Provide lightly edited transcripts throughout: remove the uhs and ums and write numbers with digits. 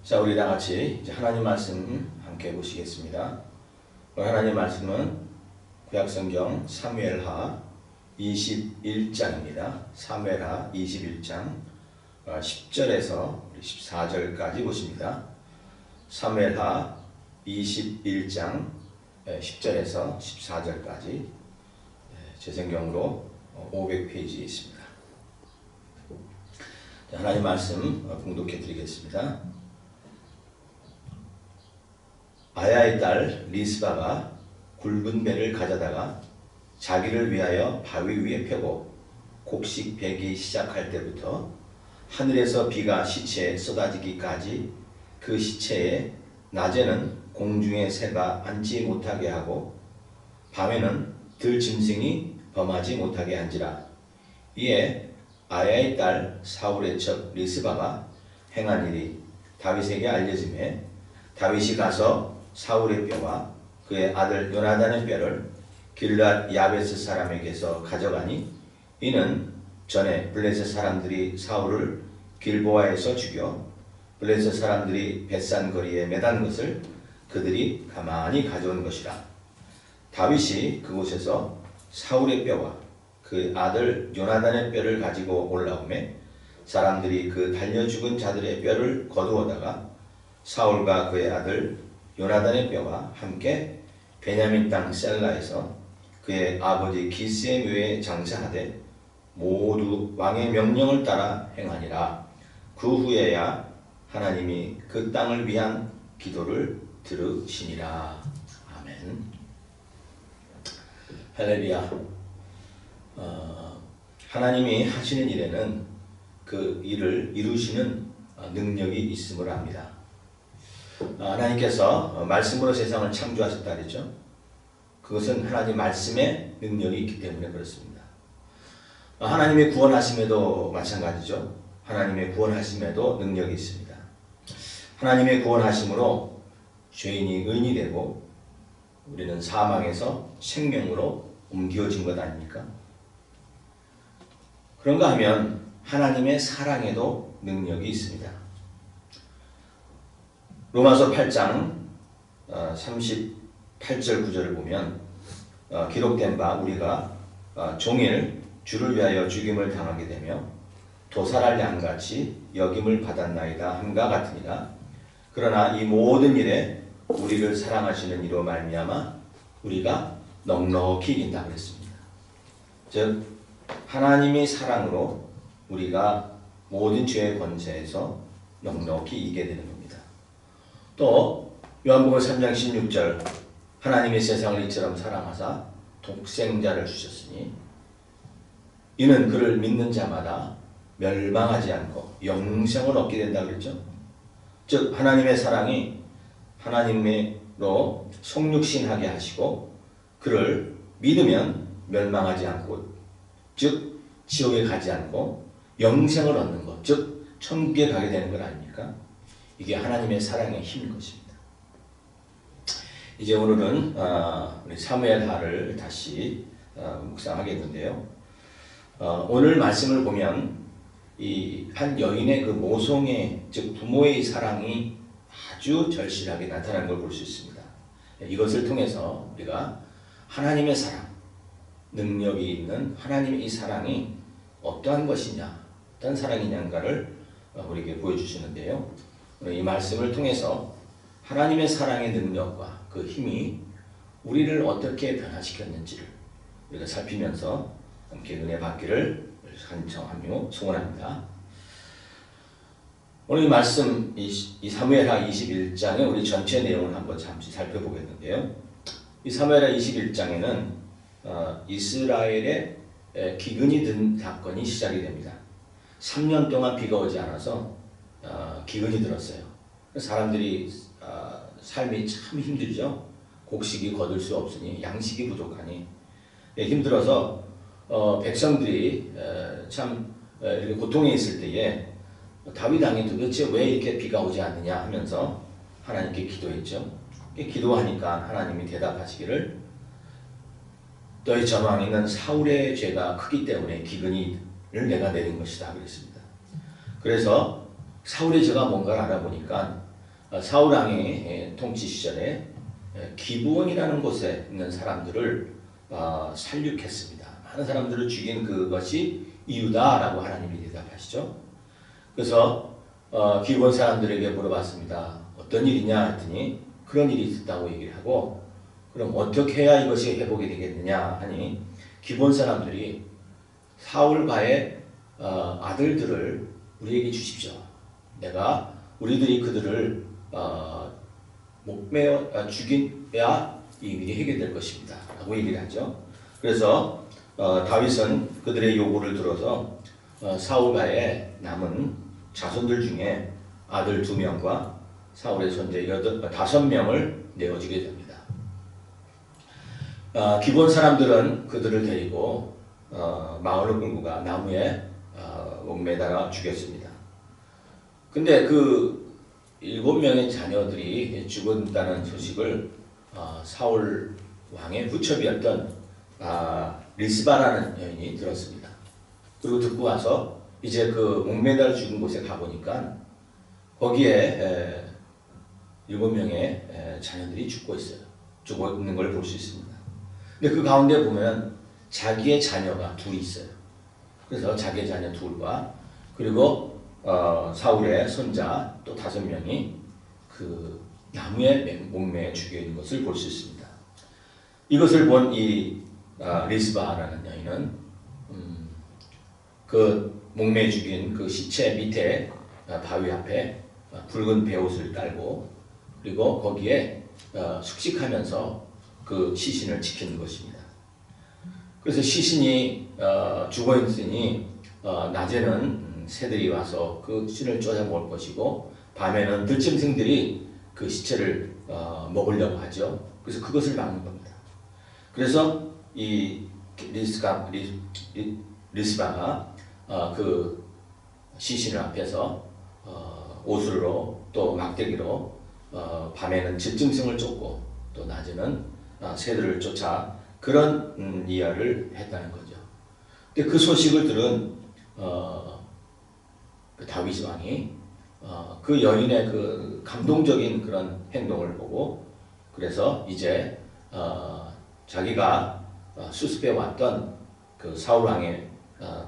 자, 우리 다 같이 이제 하나님 말씀 함께 보시겠습니다. 오늘 하나님 말씀은 구약성경 사무엘하 21장입니다. 사무엘하 21장 10절에서 14절까지 보십니다. 사무엘하 21장 10절에서 14절까지 제 성경으로 500페이지에 있습니다. 하나님 말씀 봉독해 드리겠습니다. 아야의 딸 리스바가 굵은 배를 가져다가 자기를 위하여 바위 위에 펴고 곡식 베기 시작할 때부터 하늘에서 비가 시체에 쏟아지기까지 그 시체에 낮에는 공중의 새가 앉지 못하게 하고 밤에는 들짐승이 범하지 못하게 한지라. 이에 아야의 딸 사울의 첩 리스바가 행한 일이 다윗에게 알려지매 다윗이 가서 사울의 뼈와 그의 아들 요나단의 뼈를 길앗 야베스 사람에게서 가져가니 이는 전에 블레셋 사람들이 사울을 길보아에서 죽여 블레셋 사람들이 벳산 거리에 매단 것을 그들이 가만히 가져온 것이라. 다윗이 그곳에서 사울의 뼈와 그 아들 요나단의 뼈를 가지고 올라오매 사람들이 그 달려 죽은 자들의 뼈를 거두어다가 사울과 그의 아들 요나단의 뼈와 함께 베냐민 땅 셀라에서 그의 아버지 기스의 묘에 장사하되 모두 왕의 명령을 따라 행하니라. 그 후에야 하나님이 그 땅을 위한 기도를 들으시니라. 아멘. 할렐루야. 하나님이 하시는 일에는 그 일을 이루시는 능력이 있음을 압니다. 하나님께서 말씀으로 세상을 창조하셨다 그랬죠. 그것은 하나님 말씀의 능력이 있기 때문에 그렇습니다. 하나님의 구원하심에도 마찬가지죠. 하나님의 구원하심에도 능력이 있습니다. 하나님의 구원하심으로 죄인이 의인이 되고 우리는 사망에서 생명으로 옮겨진 것 아닙니까? 그런가 하면 하나님의 사랑에도 능력이 있습니다. 로마서 8장 38절 9절을 보면 기록된 바 우리가 종일 주를 위하여 죽임을 당하게 되며 도살할 양같이 여김을 받았나이다 함과 같으니라. 그러나 이 모든 일에 우리를 사랑하시는 이로 말미암아 우리가 넉넉히 이긴다 그랬습니다. 즉 하나님의 사랑으로 우리가 모든 죄의 권세에서 넉넉히 이기게 되는 겁니다. 또 요한복음 3장 16절 하나님의 세상을 이처럼 사랑하사 독생자를 주셨으니 이는 그를 믿는 자마다 멸망하지 않고 영생을 얻게 된다 그랬죠. 즉 하나님의 사랑이 하나님으로 속육신하게 하시고 그를 믿으면 멸망하지 않고 즉 지옥에 가지 않고 영생을 얻는 것, 즉 천국에 가게 되는 것 아닙니까? 이게 하나님의 사랑의 힘인 것입니다. 이제 오늘은 우리 사무엘하를 다시 묵상하겠는데요. 오늘 말씀을 보면 이 한 여인의 그 모성의 즉 부모의 사랑이 아주 절실하게 나타나는 걸 볼 수 있습니다. 이것을 통해서 우리가 하나님의 사랑, 능력이 있는 하나님의 이 사랑이 어떠한 것이냐, 어떤 사랑이냐를 우리에게 보여주시는데요. 이 말씀을 통해서 하나님의 사랑의 능력과 그 힘이 우리를 어떻게 변화시켰는지를 우리가 살피면서 함께 은혜 받기를 간청하며 소원합니다. 오늘 이 말씀 이 사무엘하 21장의 우리 전체 내용을 한번 잠시 살펴보겠는데요. 이 사무엘하 21장에는 이스라엘의 기근이 든 사건이 시작이 됩니다. 3년 동안 비가 오지 않아서 기근이 들었어요. 사람들이 삶이 참 힘들죠. 곡식이 거둘 수 없으니 양식이 부족하니 힘들어서 백성들이 참 이렇게 고통에 있을 때에 다윗 왕이 도대체 왜 이렇게 비가 오지 않느냐 하면서 하나님께 기도했죠. 기도하니까 하나님이 대답하시기를 너희 전왕 있는 사울의 죄가 크기 때문에 기근을 내가 내린 것이다 그랬습니다. 그래서 사울의 죄가 뭔가를 알아보니까 사울 왕의 통치 시절에 기브온이라는 곳에 있는 사람들을 살육했습니다. 많은 사람들을 죽인 그것이 이유다라고 하나님이 대답하시죠. 그래서 기브온 사람들에게 물어봤습니다. 어떤 일이냐 했더니 그런 일이 있었다고 얘기를 하고, 그럼 어떻게 해야 이것이 회복이 되겠느냐 하니 기브온 사람들이 사울과의 아들들을 우리에게 주십시오. 우리들이 그들을 목매어 죽여야 이 일이 해결될 것입니다. 라고 얘기를 하죠. 그래서 다윗은 그들의 요구를 들어서 사울과의 남은 자손들 중에 아들 2명과 사울의 손자 5명을 내어주게 됩니다. 기브온 사람들은 그들을 데리고 마을로 끌고 가 나무에 목매달아 죽였습니다. 근데 그 7명의 자녀들이 죽었다는 소식을 사울 왕의 후첩이었던 리스바라는 여인이 들었습니다. 그리고 듣고 와서 이제 그 목매달아 죽은 곳에 가보니까 거기에 7명의 자녀들이 죽고 있는 걸 볼 수 있습니다. 근데 그 가운데 보면 자기의 자녀가 2이 있어요. 그래서 자기의 자녀 2과 그리고 사울의 손자 또 5명이 그 나무에 목매에 죽여 있는 것을 볼 수 있습니다. 이것을 본 이 리스바라는 여인은 그 목매에 죽인 그 시체 밑에 바위 앞에 붉은 베옷을 깔고 그리고 거기에 숙식하면서 그 시신을 지키는 것입니다. 그래서 시신이 죽어 있으니 낮에는 새들이 와서 그 신을 쫓아 먹을 것이고 밤에는 들짐승들이 그 시체를 먹으려고 하죠. 그래서 그것을 막는 겁니다. 그래서 이 리스바가 그 시신을 앞에서 옷으로 또 막대기로 밤에는 들짐승을 쫓고 또 낮에는 새들을 쫓아 그런 이야를 했다는 거죠. 근데 그 소식을 들은 그 다윗 왕이 그 여인의 그 감동적인 그런 행동을 보고 그래서 이제 자기가 수습해 왔던 그 사울 왕의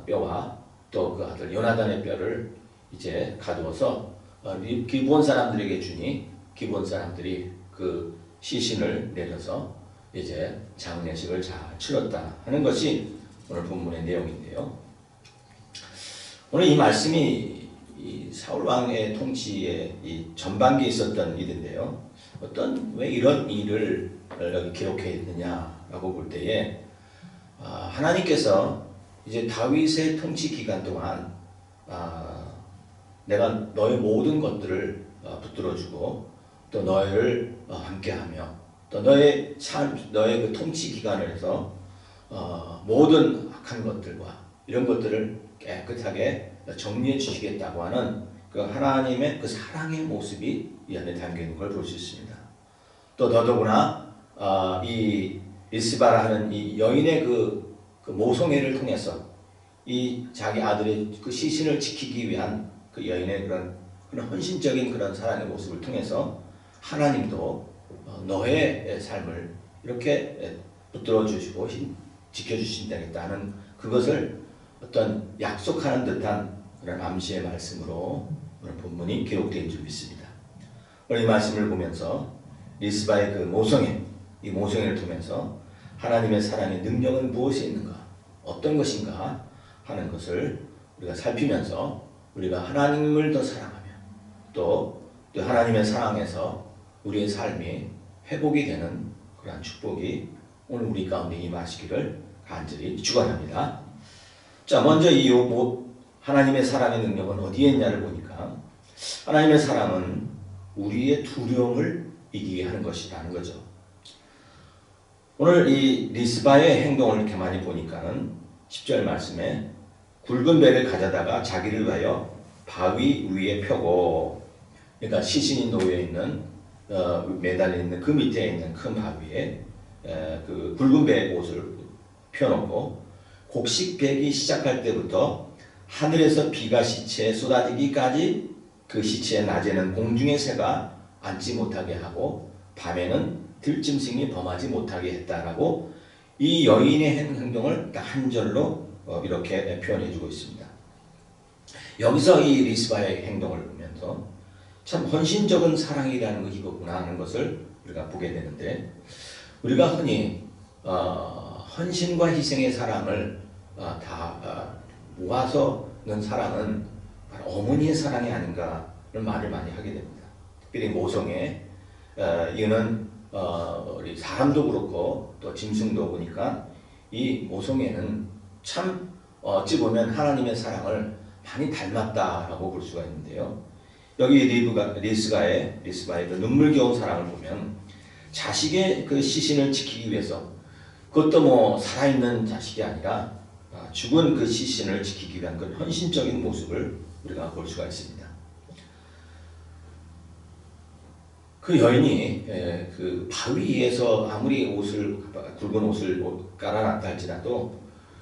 뼈와 또 그 아들 요나단의 뼈를 이제 가두어서 기브온 사람들에게 주니 기브온 사람들이 그 시신을 내려서 이제 장례식을 잘 치렀다 하는 것이 오늘 본문의 내용인데요. 오늘 이 말씀이 이 사울 왕의 통치의 이 전반기에 있었던 일인데요. 왜 이런 일을 여기 기록해 있느냐라고 볼 때에 하나님께서 이제 다윗의 통치 기간 동안 내가 너의 모든 것들을 붙들어주고 또 너희를 함께하며 또 너의 그 통치 기간을 해서 모든 악한 것들과 이런 것들을 깨끗하게 정리해 주시겠다고 하는 그 하나님의 그 사랑의 모습이 이 안에 담겨 있는 걸 볼 수 있습니다. 또 더더구나 이 리스바라 하는 이 여인의 그 모성애를 통해서 이 자기 아들의 그 시신을 지키기 위한 그 여인의 그런 헌신적인 그런 사랑의 모습을 통해서 하나님도 너의 삶을 이렇게 붙들어 주시고 지켜주신다는 그것을 어떤 약속하는 듯한 그런 암시의 말씀으로 오늘 본문이 기록된 줄 믿습니다. 오늘 이 말씀을 보면서 리스바의 그 모성애, 이 모성애를 통해서 하나님의 사랑의 능력은 무엇에 있는가, 어떤 것인가 하는 것을 우리가 살피면서 우리가 하나님을 더 사랑하며 또 하나님의 사랑에서 우리의 삶이 회복이 되는 그러한 축복이 오늘 우리 가운데 임하시기를 간절히 축원합니다. 자, 먼저 이 하나님의 사랑의 능력은 어디에 있냐를 보니까 하나님의 사랑은 우리의 두려움을 이기게 하는 것이라는 거죠. 오늘 이 리스바의 행동을 이렇게 많이 보니까는 10절 말씀에 굵은 배를 가져다가 자기를 위하여 바위 위에 펴고, 그러니까 시신이 놓여 있는 매달려 있는 그 밑에 있는 큰 바위에 그 굵은 배 옷을 펴놓고 곡식배기 시작할 때부터 하늘에서 비가 시체에 쏟아지기까지 그 시체의 낮에는 공중의 새가 앉지 못하게 하고 밤에는 들짐승이 범하지 못하게 했다라고 이 여인의 행동을 한 절로 이렇게 표현해 주고 있습니다. 여기서 이 리스바의 행동을 보면서 참 헌신적인 사랑이라는 것이 이거구나 하는 것을 우리가 보게 되는데, 우리가 흔히 헌신과 희생의 사랑을 다 모아서는 사랑은 바로 어머니의 사랑이 아닌가라는 말을 많이 하게 됩니다. 특별히 모성애, 이거는 우리 사람도 그렇고 또 짐승도 보니까 이 모성애는 참 어찌 보면 하나님의 사랑을 많이 닮았다라고 볼 수가 있는데요. 여기 리스바의 그 눈물겨운 사랑을 보면 자식의 그 시신을 지키기 위해서, 그것도 뭐 살아있는 자식이 아니라 죽은 그 시신을 지키기 위한 그 헌신적인 모습을 우리가 볼 수가 있습니다. 그 여인이 그 바위에서 아무리 굵은 옷을 깔아놨다 할지라도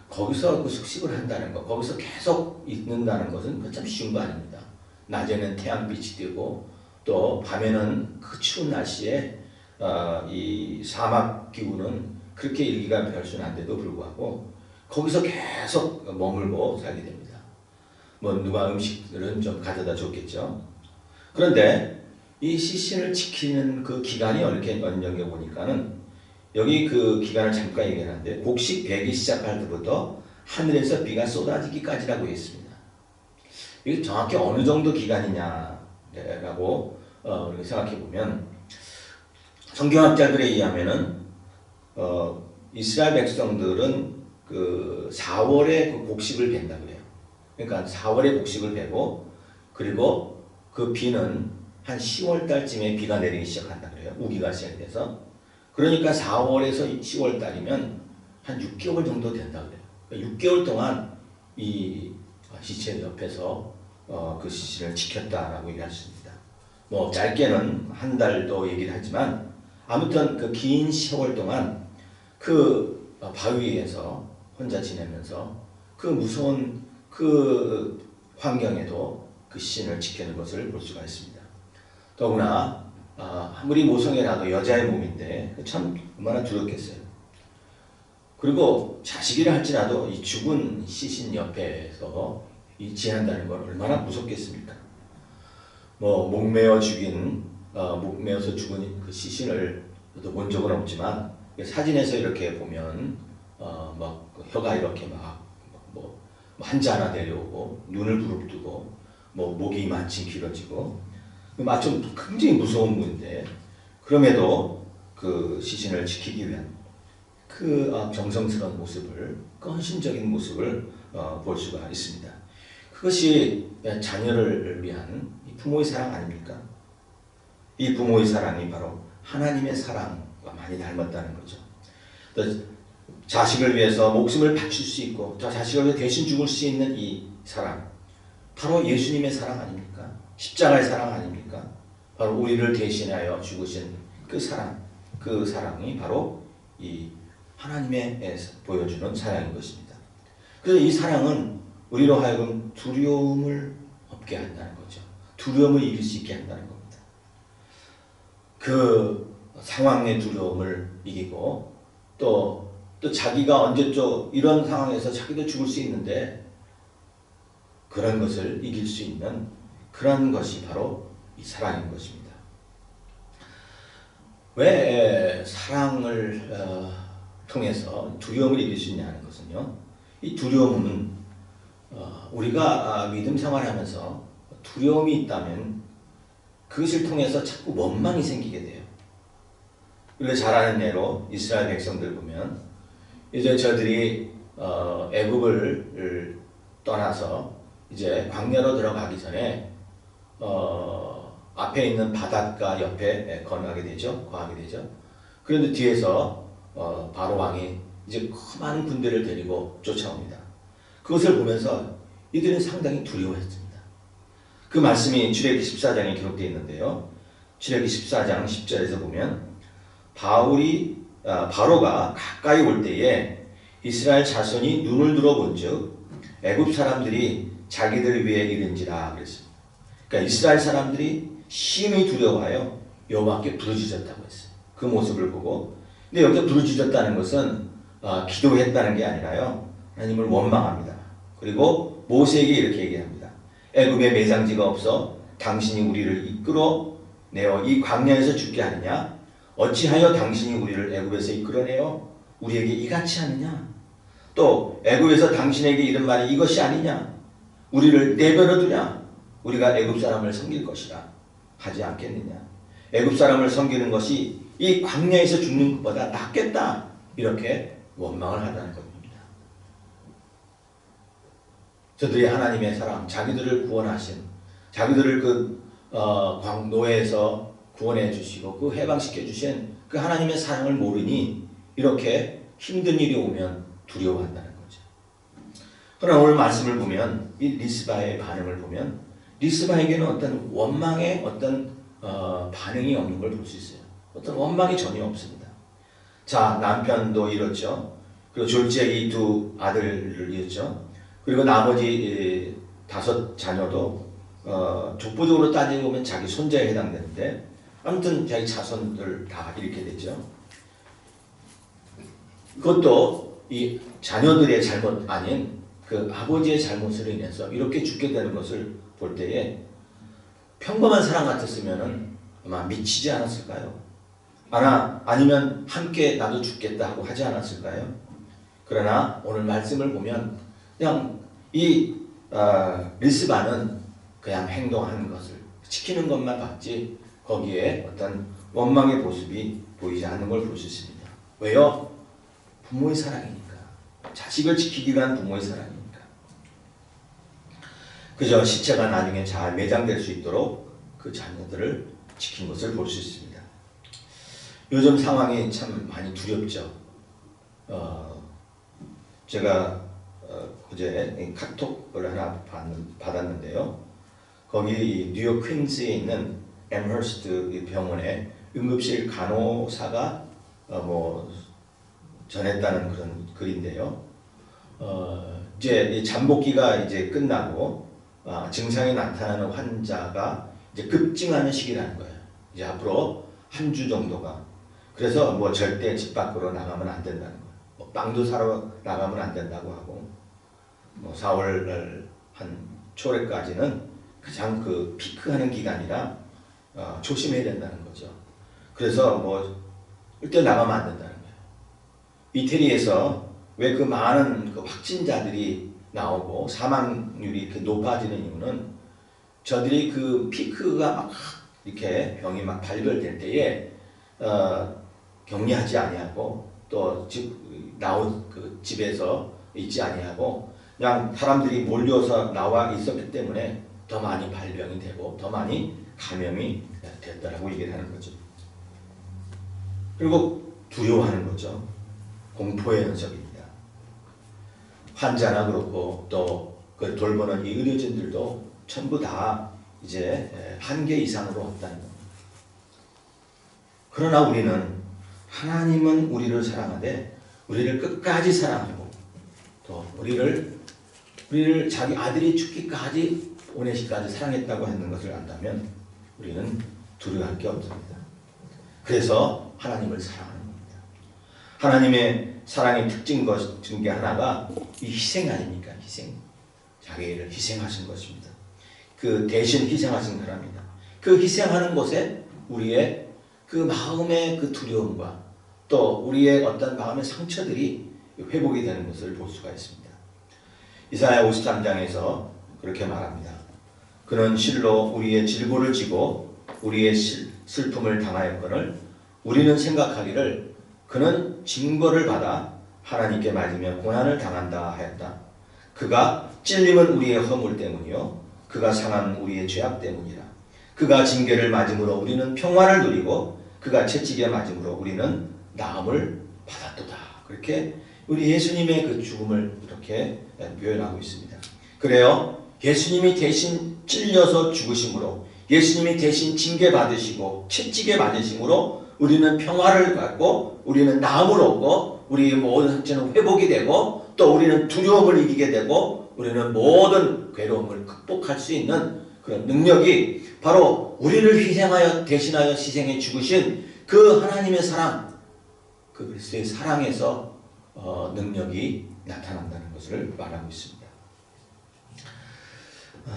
거기서 그 숙식을 한다는 것, 거기서 계속 있는다는 것은 참 쉬운 거 아닙니다. 낮에는 태양빛이 뜨고 또 밤에는 그 추운 날씨에 이 사막 기후는 그렇게 일기가 별수는 안돼도 불구하고 거기서 계속 머물고 살게 됩니다. 뭐 누가 음식들은 좀 가져다 줬겠죠. 그런데 이 시신을 지키는 그 기간이 어떻게 연령해 보니까는 여기 그 기간을 잠깐 얘기하는데 곡식 배기 시작할 때부터 하늘에서 비가 쏟아지기까지라고 했습니다. 이게 정확히 어느 정도 기간이냐라고 우리가 생각해 보면 성경학자들에 의하면은 이스라엘 백성들은 그 4월에 그 곡식을 벤다 그래요. 그러니까 4월에 곡식을 베고 그리고 그 비는 한 10월 달쯤에 비가 내리기 시작한다 그래요. 우기가 시작이 돼서. 그러니까 4월에서 10월 달이면 한 6개월 정도 된다 그래요. 그러니까 6개월 동안 이 시체 옆에서 그 시신을 지켰다라고 얘기할 수 있습니다. 뭐 짧게는 한 달도 얘기를 하지만 아무튼 그 긴 세월 동안 그 바위에서 혼자 지내면서 그 무서운 그 환경에도 그 시신을 지키는 것을 볼 수가 있습니다. 더구나 아무리 모성애라도 여자의 몸인데 참 얼마나 두렵겠어요. 그리고 자식이라 할지라도 이 죽은 시신 옆에서 지낸다는 건 얼마나 무섭겠습니까? 뭐 목매어서 죽은 그 시신을 저도 본 적은 없지만 사진에서 이렇게 보면 막 혀가 이렇게 뭐 한자 하나 내려오고 눈을 부릅뜨고 뭐 목이 마침 길어지고 좀 굉장히 무서운 분인데 그럼에도 그 시신을 지키기 위한 그 정성스러운 모습을, 그 헌신적인 모습을 볼 수가 있습니다. 그것이 자녀를 위한 부모의 사랑 아닙니까? 이 부모의 사랑이 바로 하나님의 사랑과 많이 닮았다는 거죠. 자식을 위해서 목숨을 바칠 수 있고 저 자식을 위해 대신 죽을 수 있는 이 사랑, 바로 예수님의 사랑 아닙니까? 십자가의 사랑 아닙니까? 바로 우리를 대신하여 죽으신 그 사랑이 바로 이 하나님의 보여주는 사랑인 것입니다. 그래서 이 사랑은 우리로 하여금 두려움을 없게 한다는 거죠. 두려움을 이길 수 있게 한다는 겁니다. 그 상황의 두려움을 이기고 또 자기가 언제쯤 이런 상황에서 자기도 죽을 수 있는데 그런 것을 이길 수 있는 그런 것이 바로 이 사랑인 것입니다. 왜 사랑을 통해서 두려움을 이길 수 있냐는 것은요. 이 두려움은 우리가 믿음 생활하면서 두려움이 있다면 그것을 통해서 자꾸 원망이 생기게 돼요. 우리가 잘 아는 예로 이스라엘 백성들 보면 이제 저들이 애굽을 떠나서 이제 광야로 들어가기 전에 앞에 있는 바닷가 옆에 거하게 되죠. 그런데 뒤에서 바로 왕이 이제 많은 군대를 데리고 쫓아옵니다. 그것을 보면서 이들은 상당히 두려워했습니다. 그 말씀이 출애굽기 14장에 기록되어 있는데요. 출애굽기 14장 10절에서 보면 바로가 가까이 올 때에 이스라엘 자손이 눈을 들어본즉 애굽 사람들이 자기들을 위해 이른지라 그랬습니다. 그러니까 이스라엘 사람들이 심히 두려워하여 여호와께 부르짖었다고 했어요. 그 모습을 보고. 근데 여기서 부르짖었다는 것은 기도했다는 게 아니라요. 하나님을 원망합니다. 그리고 모세에게 이렇게 얘기합니다. 애굽에 매장지가 없어 당신이 우리를 이끌어내어 이 광야에서 죽게 하느냐? 어찌하여 당신이 우리를 애굽에서 이끌어내어 우리에게 이같이 하느냐? 또 애굽에서 당신에게 이른 말이 이것이 아니냐? 우리를 내버려 두냐? 우리가 애굽 사람을 섬길 것이라 하지 않겠느냐? 애굽 사람을 섬기는 것이 이 광야에서 죽는 것보다 낫겠다. 이렇게 원망을 하다는 겁니다. 저들이 하나님의 사랑, 자기들을 구원하신, 자기들을 그 노예에서 구원해 주시고 그 해방시켜 주신 그 하나님의 사랑을 모르니 이렇게 힘든 일이 오면 두려워한다는 거죠. 그러나 오늘 말씀을 보면 이 리스바의 반응을 보면 리스바에게는 어떤 원망의 어떤 반응이 없는 걸 볼 수 있어요. 어떤 원망이 전혀 없습니다. 자, 남편도 잃었죠. 그리고 졸지에 이 두 아들을 잃었죠. 그리고 나머지 5 자녀도 족보적으로 따지고 보면 자기 손자에 해당되는데 아무튼 자기 자손들 다 잃게 되죠. 그것도 이 자녀들의 잘못 아닌 그 아버지의 잘못으로 인해서 이렇게 죽게 되는 것을 볼 때에 평범한 사람 같았으면 아마 미치지 않았을까요? 아니면 함께 나도 죽겠다 하고 하지 않았을까요? 그러나 오늘 말씀을 보면 그냥 이 리스바는 그냥 행동하는 것을 지키는 것만 봤지 거기에 어떤 원망의 모습이 보이지 않는 걸 볼 수 있습니다. 왜요? 부모의 사랑이니까. 자식을 지키기 위한 부모의 사랑이니까. 그저 시체가 나중에 잘 매장될 수 있도록 그 자녀들을 지킨 것을 볼 수 있습니다. 요즘 상황이 참 많이 두렵죠. 제가 어제 카톡을 하나 받았는데요. 거기 뉴욕 퀸즈에 있는 앰허스트 병원에 응급실 간호사가 전했다는 그런 글인데요. 이제 잠복기가 이제 끝나고 증상이 나타나는 환자가 이제 급증하는 시기라는 거예요. 이제 앞으로 한 주 정도가. 그래서 절대 집 밖으로 나가면 안 된다는 거예요. 빵도 사러 나가면 안 된다고 하고 4월 한 초래까지는 가장 그 피크하는 기간이라 조심해야 된다는 거죠. 그래서 절대 나가면 안 된다는 거예요. 이태리에서 왜 그 많은 그 확진자들이 나오고 사망률이 이렇게 높아지는 이유는 저들이 그 피크가 막 이렇게 병이 막 발별될 때에 격리하지 아니하고 또 그 집에서 있지 아니하고 그냥 사람들이 몰려서 나와 있었기 때문에 더 많이 발병이 되고 더 많이 감염이 됐다라고 얘기를 하는 거죠. 그리고 두려워하는 거죠. 공포의 연속입니다. 환자나 그렇고 또 그 돌보는 이 의료진들도 전부 다 이제 한계 이상으로 왔다는 겁니다. 그러나 우리는 하나님은 우리를 사랑하되 우리를 끝까지 사랑하고 또 우리를 자기 아들이 죽기까지 오내시까지 사랑했다고 하는 것을 안다면 우리는 두려워할 게 없습니다. 그래서 하나님을 사랑하는 겁니다. 하나님의 사랑의 특징 중에 하나가 이 희생 아닙니까? 희생. 자기를 희생하신 것입니다. 그 대신 희생하신 사람입니다. 그 희생하는 곳에 우리의 그 마음의 그 두려움과 또 우리의 어떤 마음의 상처들이 회복이 되는 것을 볼 수가 있습니다. 이사야 53장에서 그렇게 말합니다. 그는 실로 우리의 질고를 지고 우리의 슬픔을 당하였거늘 우리는 생각하기를 그는 징벌을 받아 하나님께 맞으며 고난을 당한다 하였다. 그가 찔림은 우리의 허물 때문이요 그가 상한 우리의 죄악 때문이라. 그가 징계를 맞음으로 우리는 평화를 누리고 그가 채찍에 맞음으로 우리는 나음을 받았도다. 그렇게 우리 예수님의 그 죽음을 이렇게 표현하고 있습니다. 그래요. 예수님이 대신 찔려서 죽으심으로 예수님이 대신 징계 받으시고 채찍에 맞으심으로 우리는 평화를 갖고 우리는 나음을 얻고 우리의 모든 상처는 회복이 되고 또 우리는 두려움을 이기게 되고 우리는 모든 괴로움을 극복할 수 있는 그런 능력이 바로 우리를 희생하여 대신하여 희생해 죽으신 그 하나님의 사랑, 그 그리스도의 사랑에서 능력이 나타난다는 것을 말하고 있습니다.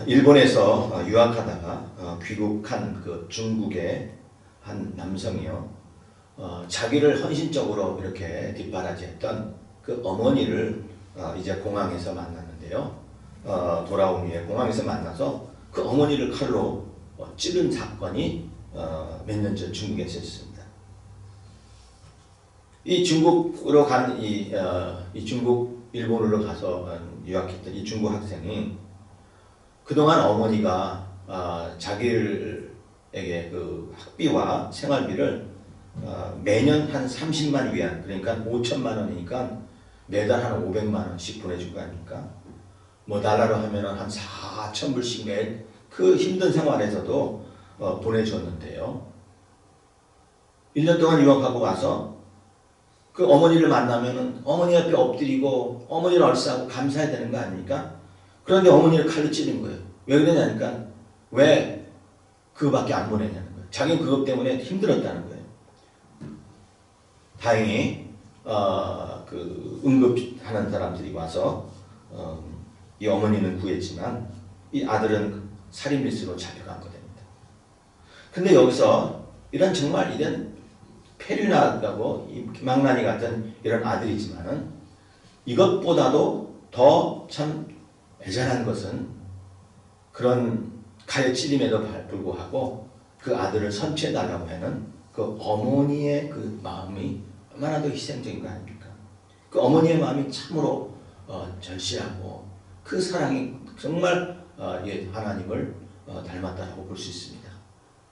일본에서 유학하다가 귀국한 그 중국의 한 남성이요, 자기를 헌신적으로 이렇게 뒷바라지했던 그 어머니를 이제 공항에서 만났는데요. 돌아온 후에 공항에서 만나서 그 어머니를 칼로 찌른 사건이 몇 년 전 중국에 있었습니다. 이 중국으로 간 이 중국 일본으로 가서 유학했던 이 중국 학생이 그동안 어머니가 자기에게 그 학비와 생활비를 매년 한 30만 위안, 그러니까 5천만 원이니까 매달 한 500만 원씩 보내준 거 아닙니까? 뭐 달러로 하면은 한 4천 불씩 매일 그 힘든 생활에서도 보내줬는데요. 1년 동안 유학하고 와서 그 어머니를 만나면은 어머니 옆에 엎드리고 어머니를 얼싸고 감사해야 되는 거 아닙니까? 그런데 어머니를 칼로 찌른 거예요. 왜 그러냐니까 왜 그거밖에 안 보내냐는 거예요. 자기는 그것 때문에 힘들었다는 거예요. 다행히 그 응급하는 사람들이 와서 이 어머니는 구했지만 이 아들은 살인미수로 잡혀간 겁니다. 근데 여기서 이런 정말 이런 페류나하고 망나니 같은 이런 아들이지만은 이것보다도 더 참 애잔한 것은 그런 칼에 찔림에도 불구하고 그 아들을 선취해달라고 하는 그 어머니의 그 마음이 얼마나 더 희생적인 거 아닙니까? 그 어머니의 마음이 참으로 절실하고 그 사랑이 정말 하나님을 닮았다고 볼 수 있습니다.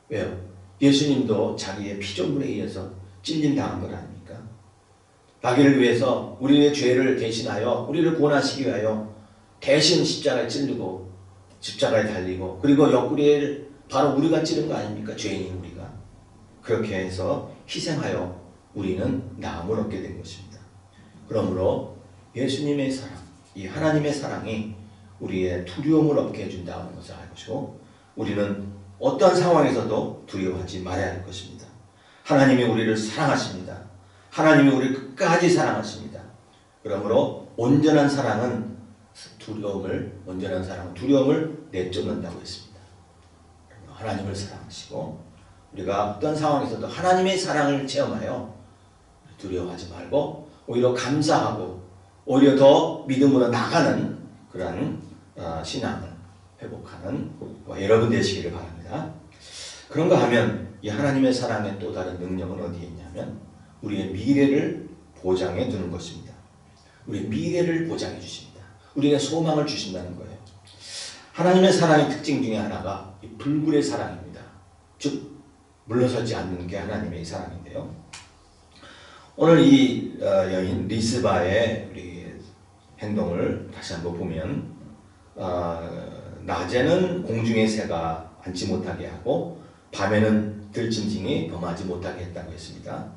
왜요? 예수님도 자기의 피조물에 의해서 찔림당한 것 아닙니까? 자기를 위해서 우리의 죄를 대신하여 우리를 구원하시기 위하여 대신 십자가에 찔리고 십자가에 달리고 그리고 옆구리를 바로 우리가 찌른 거 아닙니까? 죄인인 우리가. 그렇게 해서 희생하여 우리는 나음을 얻게 된 것입니다. 그러므로 예수님의 사랑, 이 하나님의 사랑이 우리의 두려움을 없게 해준다는 것을 알고 우리는 어떠한 상황에서도 두려워하지 말아야 할 것입니다. 하나님이 우리를 사랑하십니다. 하나님이 우리를 끝까지 사랑하십니다. 그러므로 온전한 사랑은 두려움을 내쫓는다고 했습니다. 하나님을 사랑하시고 우리가 어떤 상황에서도 하나님의 사랑을 체험하여 두려워하지 말고 오히려 감사하고 오히려 더 믿음으로 나가는 그런 신앙을 회복하는 여러분 되시기를 바랍니다. 그런가 하면 이 하나님의 사랑의 또 다른 능력은 어디에 있냐면 우리의 미래를 보장해 두는 것입니다. 우리의 미래를 보장해 주십니다. 우리에게 소망을 주신다는 거예요. 하나님의 사랑의 특징 중에 하나가 이 불굴의 사랑입니다. 즉 물러서지 않는 게 하나님의 사랑인데요. 오늘 이 여인 리스바의 우리 행동을 다시 한번 보면 낮에는 공중의 새가 앉지 못하게 하고 밤에는 들짐승이 범하지 못하게 했다고 했습니다.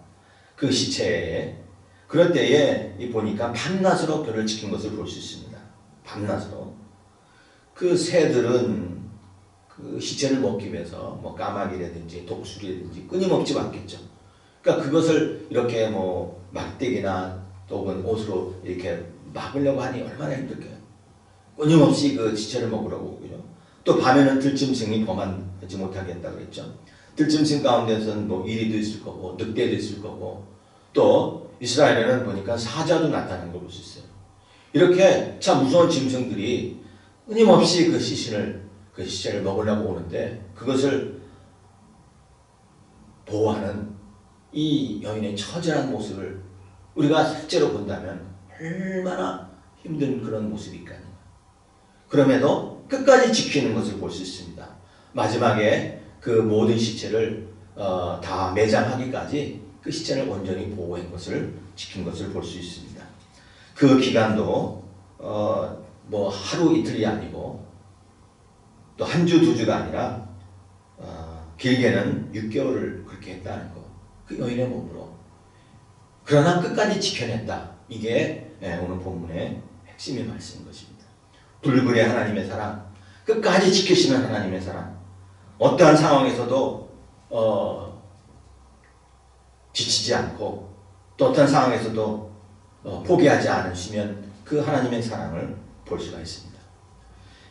그 시체에 그럴 때에 보니까 밤낮으로 그를 지킨 것을 볼 수 있습니다. 밤낮으로 그 새들은 그 시체를 먹기 위해서 뭐 까마귀라든지 독수리라든지 끊임없이 왔겠죠. 그러니까 그것을 이렇게 뭐 막대기나 혹은 옷으로 이렇게 막으려고 하니 얼마나 힘들게요. 끊임없이 그 시체를 먹으려고 오고요. 또 밤에는 들짐승이 범하지 못하게 했다고 그랬죠. 들짐승 가운데서는 뭐 이리도 있을 거고 늑대도 있을 거고 또 이스라엘에는 보니까 사자도 나타나는 걸 볼 수 있어요. 이렇게 참 무서운 짐승들이 끊임없이 그 시체를 먹으려고 오는데 그것을 보호하는 이 여인의 처절한 모습을 우리가 실제로 본다면 얼마나 힘든 그런 모습일까요? 그럼에도 끝까지 지키는 것을 볼 수 있습니다. 마지막에 그 모든 시체를 다 매장하기까지 그 시체를 온전히 보호한 것을 지킨 것을 볼 수 있습니다. 그 기간도 뭐 하루 이틀이 아니고 또 한 주 두 주가 아니라 길게는 6개월을 그렇게 했다는 것. 그 여인의 몸으로. 그러나 끝까지 지켜냈다. 이게 오늘 본문의 핵심의 말씀인 것입니다. 불굴의 하나님의 사랑. 끝까지 지키시는 하나님의 사랑. 어떠한 상황에서도 지치지 않고 또 어떤 상황에서도 포기하지 않으시면 그 하나님의 사랑을 볼 수가 있습니다.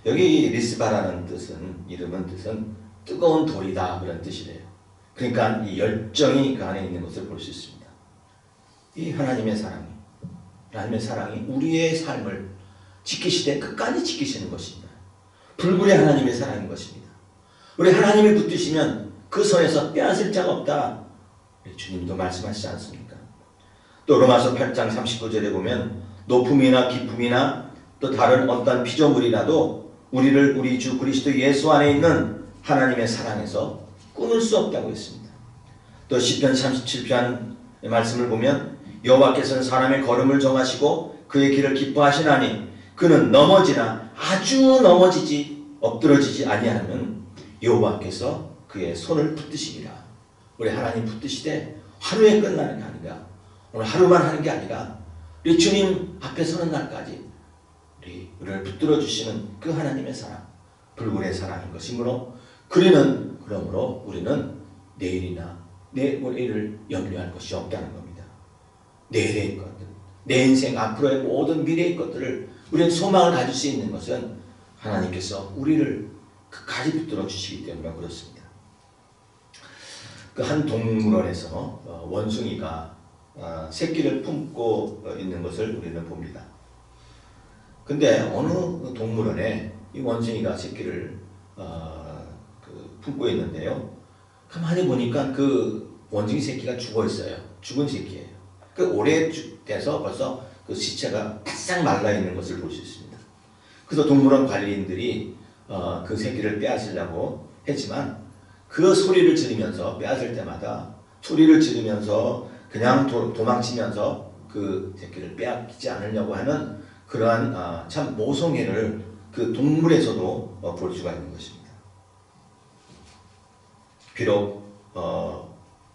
여기 리스바라는 뜻은 뜨거운 돌이다 그런 뜻이래요. 그러니까 이 열정이 그 안에 있는 것을 볼 수 있습니다. 이 하나님의 사랑이 우리의 삶을 지키시되 끝까지 지키시는 것입니다. 불굴의 하나님의 사랑인 것입니다. 우리 하나님이 붙드시면 그 손에서 빼앗을 자가 없다. 주님도 말씀하시지 않습니까? 또 로마서 8장 39절에 보면 높음이나 깊음이나 또 다른 어떤 피조물이라도 우리를 우리 주 그리스도 예수 안에 있는 하나님의 사랑에서 끊을 수 없다고 했습니다. 또 시편 37편의 말씀을 보면 여호와께서는 사람의 걸음을 정하시고 그의 길을 기뻐하시나니 그는 넘어지나 아주 넘어지지 엎드러지지 아니하면 여호와께서 그의 손을 붙드시리라. 우리 하나님 붙드시되 하루에 끝나는 게 아니라 오늘 하루만 하는 게 아니라 우리 주님 앞에 서는 날까지 우리를 붙들어 주시는 그 하나님의 사랑, 불굴의 사랑인 것이므로 그러므로 우리는 내일이나 내일을 염려할 것이 없다는 겁니다. 내일의 것들, 내 인생 앞으로의 모든 미래의 것들을 우리는 소망을 가질 수 있는 것은 하나님께서 우리를 끝까지 붙들어 주시기 때문에 그렇습니다. 그 한 동물원에서 원숭이가 새끼를 품고 있는 것을 우리는 봅니다. 근데 어느 동물원에 이 원숭이가 새끼를 품고 있는데요. 가만히 보니까 그 원숭이 새끼가 죽어 있어요. 죽은 새끼예요. 그 오래돼서 벌써 그 시체가 바싹 말라 있는 것을 볼 수 있습니다. 그래서 동물원 관리인들이 그 새끼를 빼앗으려고 했지만 그 소리를 지르면서 빼앗을 때마다 소리를 지르면서 그냥 도망치면서 그 새끼를 빼앗기지 않으려고 하는 그러한 참 모성애를 그 동물에서도 볼 수가 있는 것입니다. 비록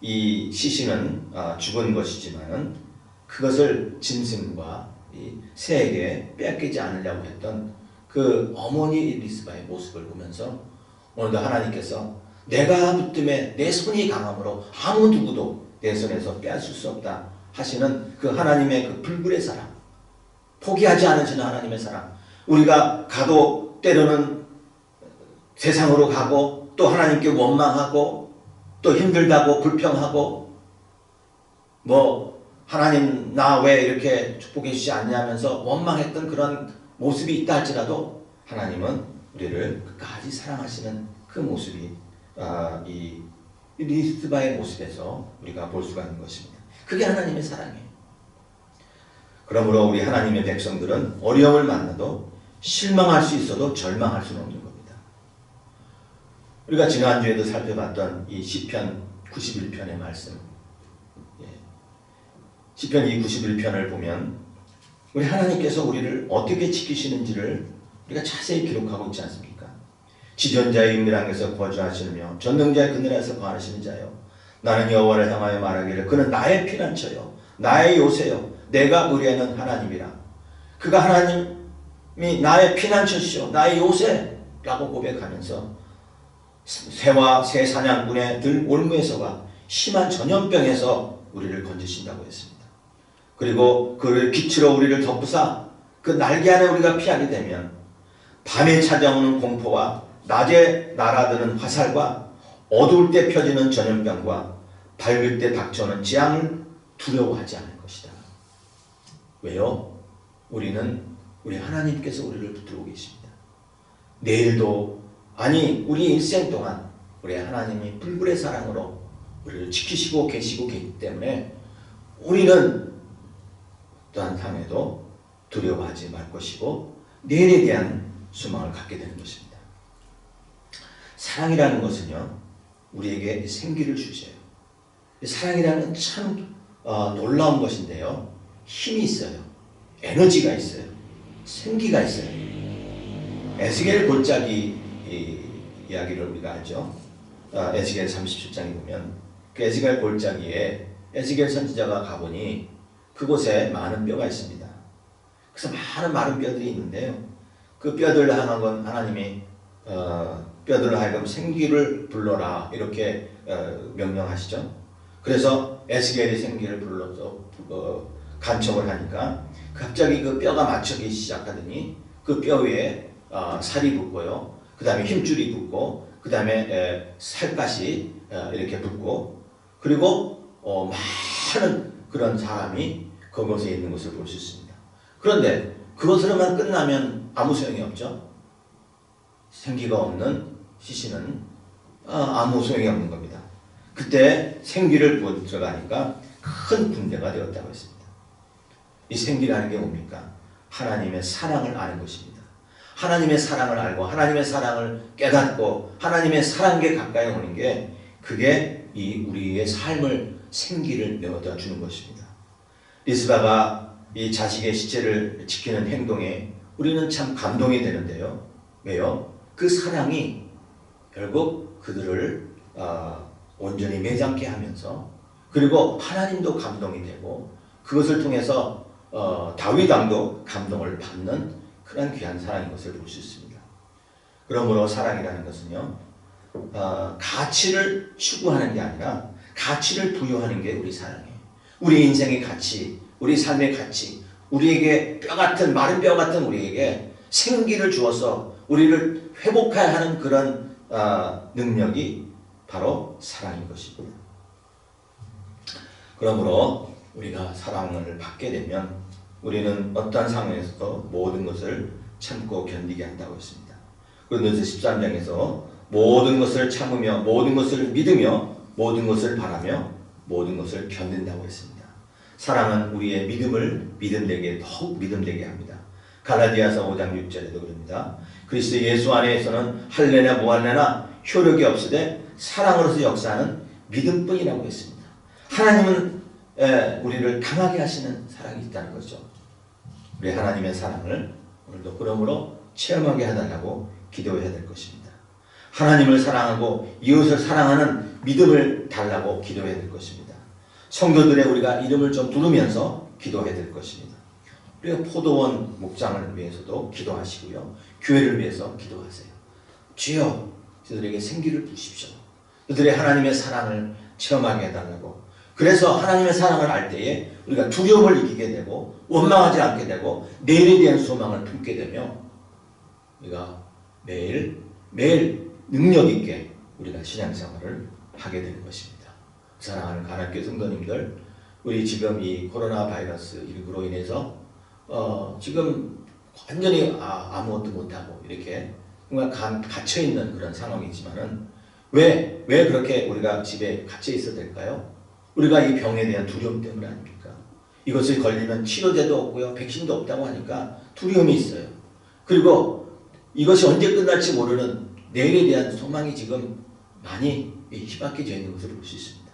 이 시신은 죽은 것이지만은 그것을 짐승과 이 새에게 빼앗기지 않으려고 했던 그 어머니 리스바의 모습을 보면서 오늘도 하나님께서 내가 붙듦에 내 손이 강함으로 아무 누구도 내 손에서 빼앗을 수 없다 하시는 그 하나님의 그 불굴의 사랑, 포기하지 않으시는 하나님의 사랑, 우리가 가도 때로는 세상으로 가고 또 하나님께 원망하고 또 힘들다고 불평하고 뭐 하나님 나 왜 이렇게 축복해 주시지 않냐면서 원망했던 그런 모습이 있다 할지라도 하나님은 우리를 끝까지 사랑하시는 그 모습이 이 리스바의 모습에서 우리가 볼 수가 있는 것입니다. 그게 하나님의 사랑이에요. 그러므로 우리 하나님의 백성들은 어려움을 만나도 실망할 수 있어도 절망할 수는 없는 겁니다. 우리가 지난주에도 살펴봤던 이 시편 91편의 말씀, 시편 이 91편을 보면 우리 하나님께서 우리를 어떻게 지키시는지를 우리가 자세히 기록하고 있지 않습니까? 지존자의 은밀함에서 거주하시며 전능자의 그늘에서 거하시는 자요, 나는 여호와를 향하여 말하기를 그는 나의 피난처요 나의 요새요 내가 의뢰하는 하나님이라. 그가 하나님이 나의 피난처시요 나의 요새라고 고백하면서 새와 새 사냥꾼의 들 올무에서가 심한 전염병에서 우리를 건지신다고 했습니다. 그리고 그를 빛으로 우리를 덮으사 그 날개 안에 우리가 피하게 되면 밤에 찾아오는 공포와 낮에 날아드는 화살과 어두울 때 펴지는 전염병과 밝을 때 닥쳐오는 재앙을 두려워하지 않을 것이다. 왜요? 우리 하나님께서 우리를 붙들고 계십니다. 내일도 아니 우리 일생 동안 우리 하나님이 불굴의 사랑으로 우리를 지키시고 계시고 계시기 때문에 우리는 어떠한 상황에도 두려워하지 말 것이고 내일에 대한 소망을 갖게 되는 것입니다. 사랑이라는 것은요, 우리에게 생기를 주세요. 사랑이라는 참 놀라운 것인데요, 힘이 있어요. 에너지가 있어요. 생기가 있어요. 에스겔 골짜기 이야기를 우리가 알죠. 에스겔 37장에 보면 그 에스겔 골짜기에 에스겔 선지자가 가보니 그곳에 많은 뼈가 있습니다. 그래서 많은 마른 뼈들이 있는데요, 그 뼈들을 향한 건 하나님이 뼈들을 하여금 생기를 불러라 이렇게 명령하시죠. 그래서 에스겔이 생기를 불러서 간청을 하니까 갑자기 그 뼈가 맞추기 시작하더니 그 뼈 위에 살이 붙고요. 그 다음에 힘줄이 붙고 그 다음에 살갗이 이렇게 붙고 그리고 많은 그런 사람이 그곳에 있는 것을 볼 수 있습니다. 그런데 그것으로만 끝나면 아무 소용이 없죠. 생기가 없는 시신은 아무 소용이 없는 겁니다. 그때 생기를 부어 들어가니까 큰 군대가 되었다고 했습니다. 이 생기라는 게 뭡니까? 하나님의 사랑을 아는 것입니다. 하나님의 사랑을 알고 하나님의 사랑을 깨닫고 하나님의 사랑에 가까이 오는 게 그게 이 우리의 삶을 생기를 내어다 주는 것입니다. 리스바가 이 자식의 시체를 지키는 행동에 우리는 참 감동이 되는데요. 왜요? 그 사랑이 결국 그들을 온전히 매장케 하면서 그리고 하나님도 감동이 되고 그것을 통해서 다윗 왕도 감동을 받는 그런 귀한 사랑인 것을 볼 수 있습니다. 그러므로 사랑이라는 것은요, 가치를 추구하는 게 아니라 가치를 부여하는 게 우리 사랑이에요. 우리 인생의 가치, 우리 삶의 가치, 우리에게 뼈 같은 마른 뼈 같은 우리에게 생기를 주어서 우리를 회복해야 하는 그런 능력이 바로 사랑인 것입니다. 그러므로 우리가 사랑을 받게 되면 우리는 어떠한 상황에서도 모든 것을 참고 견디게 한다고 했습니다. 고린도서 13장에서 모든 것을 참으며 모든 것을 믿으며 모든 것을 바라며 모든 것을 견딘다고 했습니다. 사랑은 우리의 믿음을 믿음되게 더욱 믿음되게 합니다. 갈라디아서 5장 6절에도 그럽니다. 그리스도 예수 안에서는 할례나 무할례나 효력이 없으되 사랑으로서 역사하는 믿음뿐이라고 했습니다. 하나님은 우리를 강하게 하시는 사랑이 있다는 거죠. 우리 하나님의 사랑을 오늘도 그러므로 체험하게 해달라고 기도해야 될 것입니다. 하나님을 사랑하고 이웃을 사랑하는 믿음을 달라고 기도해야 될 것입니다. 성도들의 우리가 이름을 좀 부르면서 기도해야 될 것입니다. 우리가 포도원 목장을 위해서도 기도하시고요. 교회를 위해서 기도하세요. 주여, 저들에게 생기를 부으십시오. 그들의 하나님의 사랑을 체험하게 해달라고. 그래서 하나님의 사랑을 알 때에 우리가 두려움을 이기게 되고 원망하지 않게 되고 내일에 대한 소망을 품게 되며 우리가 매일 능력 있게 우리가 신앙생활을 하게 되는 것입니다. 사랑하는 가나교회 성도님들, 우리 지금 이 코로나 바이러스 19로 인해서 지금 완전히 아무것도 못하고 이렇게 뭔가 갇혀있는 그런 상황이지만은 왜 그렇게 우리가 집에 갇혀 있어야 될까요? 우리가 이 병에 대한 두려움 때문 아닙니까? 이것을 걸리면 치료제도 없고요, 백신도 없다고 하니까 두려움이 있어요. 그리고 이것이 언제 끝날지 모르는 내일에 대한 소망이 지금 많이 희박해져 있는 것을 볼 수 있습니다.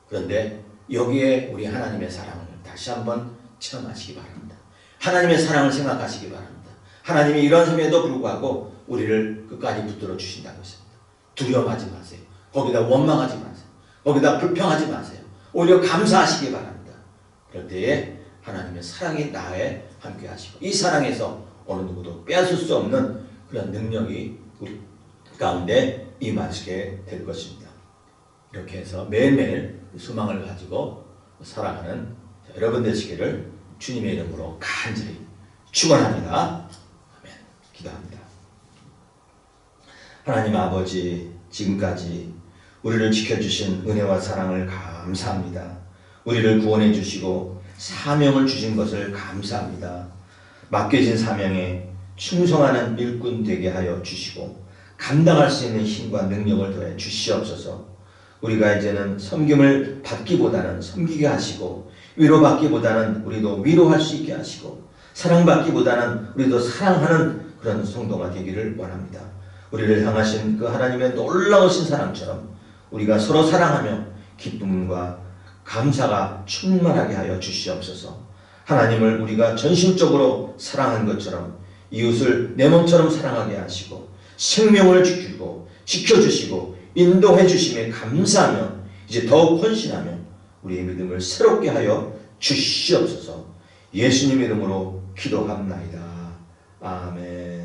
그런데 여기에 우리 하나님의 사랑을 다시 한번 체험하시기 바랍니다. 하나님의 사랑을 생각하시기 바랍니다. 하나님이 이런 삶에도 불구하고 우리를 끝까지 붙들어 주신다고 했습니다. 두려워하지 마세요. 거기다 원망하지 마세요. 거기다 불평하지 마세요. 오히려 감사하시기 바랍니다. 그럴 때에 하나님의 사랑이 나에 함께 하시고 이 사랑에서 어느 누구도 빼앗을 수 없는 그런 능력이 우리 가운데 임하시게 될 것입니다. 이렇게 해서 매일매일 소망을 가지고 살아가는 여러분 되시기를 주님의 이름으로 간절히 축원합니다. 아멘. 기도합니다. 하나님 아버지, 지금까지 우리를 지켜주신 은혜와 사랑을 감사합니다. 우리를 구원해 주시고 사명을 주신 것을 감사합니다. 맡겨진 사명에 충성하는 일꾼 되게 하여 주시고 감당할 수 있는 힘과 능력을 더해 주시옵소서. 우리가 이제는 섬김을 받기보다는 섬기게 하시고 위로받기보다는 우리도 위로할 수 있게 하시고 사랑받기보다는 우리도 사랑하는 그런 성도가 되기를 원합니다. 우리를 향하신 그 하나님의 놀라우신 사랑처럼 우리가 서로 사랑하며 기쁨과 감사가 충만하게 하여 주시옵소서. 하나님을 우리가 전심적으로 사랑한 것처럼 이웃을 내 몸처럼 사랑하게 하시고 생명을 지켜주시고 인도해 주심에 감사하며 이제 더욱 헌신하며 우리의 믿음을 새롭게 하여 주시옵소서. 예수님 이름으로 기도합나이다. 아멘.